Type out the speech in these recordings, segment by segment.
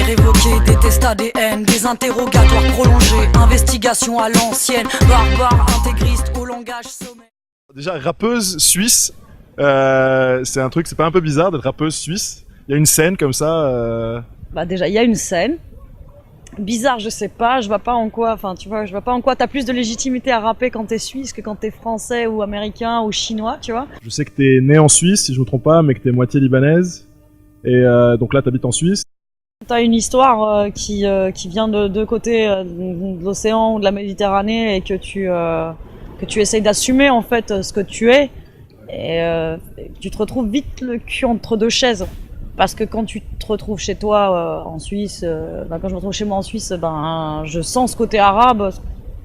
révoqués, des tests ADN, des interrogatoires prolongés, investigation à l'ancienne, barbare, intégriste, au langage sommaire. Déjà, rappeuse suisse, c'est un truc, c'est pas un peu bizarre d'être rappeuse suisse? Il y a une scène comme ça Bah déjà, il y a une scène. Bizarre, je sais pas, je vois pas en quoi, enfin tu vois, je vois pas en quoi t'as plus de légitimité à rapper quand t'es suisse que quand t'es français ou américain ou chinois, tu vois. Je sais que t'es née en Suisse, si je me trompe pas, mais que t'es moitié libanaise. Et donc là, t'habites en Suisse. T'as une histoire qui vient de deux côtés de l'océan ou de la Méditerranée et que tu essayes d'assumer en fait ce que tu es et tu te retrouves vite le cul entre deux chaises. Parce que quand tu te retrouves chez toi en Suisse, quand je me retrouve chez moi en Suisse, je sens ce côté arabe,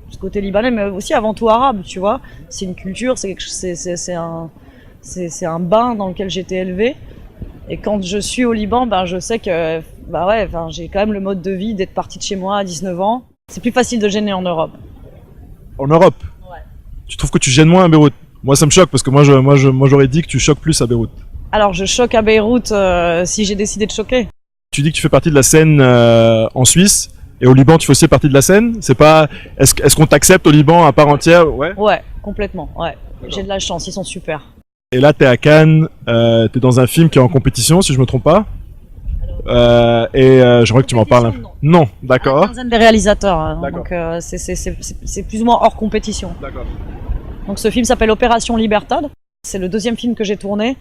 ce côté libanais, mais aussi avant tout arabe, tu vois. C'est une culture, c'est un bain dans lequel j'ai été élevée. Et quand je suis au Liban, je sais que j'ai quand même le mode de vie d'être partie de chez moi à 19 ans. C'est plus facile de gêner en Europe. En Europe? Ouais. Tu trouves que tu gênes moins à Beyrouth? Moi, ça me choque parce que moi, j'aurais dit que tu choques plus à Beyrouth. Alors je choque à Beyrouth si j'ai décidé de choquer. Tu dis que tu fais partie de la scène en Suisse et au Liban tu fais aussi partie de la scène. C'est pas est-ce qu'on t'accepte au Liban à part entière? Ouais. Ouais, complètement. Ouais. J'ai de la chance, ils sont super. Et là t'es à Cannes, t'es dans un film qui est en compétition si je me trompe pas. J'aimerais que tu m'en parles. Non, d'accord. Une quinzaine des réalisateurs, hein, D'accord. donc c'est plus ou moins hors compétition. D'accord. Donc ce film s'appelle Opération Libertad. C'est le deuxième film que j'ai tourné.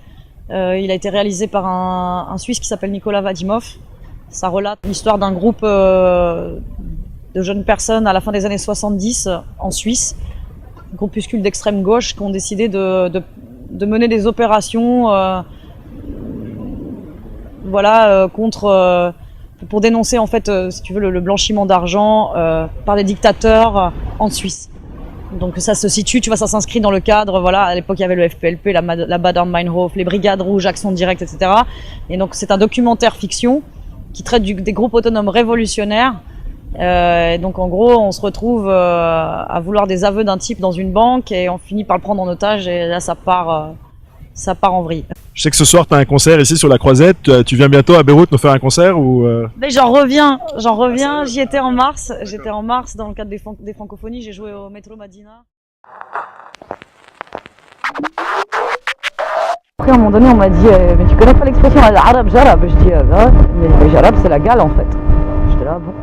Il a été réalisé par un Suisse qui s'appelle Nicolas Vadimov. Ça relate l'histoire d'un groupe de jeunes personnes à la fin des années 70 en Suisse, un groupuscule d'extrême gauche qui ont décidé de mener des opérations pour dénoncer en fait, si tu veux, le blanchiment d'argent par des dictateurs en Suisse. Donc ça se situe, tu vois, ça s'inscrit dans le cadre, voilà, à l'époque il y avait le FPLP, la Baader-Meinhof, les Brigades Rouges, Action Directe, etc. Et donc c'est un documentaire fiction qui traite des groupes autonomes révolutionnaires. Et donc en gros on se retrouve à vouloir des aveux d'un type dans une banque et on finit par le prendre en otage et là ça part en vrille. Je sais que ce soir tu as un concert ici sur la Croisette. Tu viens bientôt à Beyrouth nous faire un concert ou Mais j'en reviens. J'y étais en mars. J'étais en mars dans le cadre des francophonies. J'ai joué au Métro Madina. Après, à un moment donné, on m'a dit mais tu connais pas l'expression arabe jarab? Je dis mais jarab c'est la gale en fait. J'étais là bon.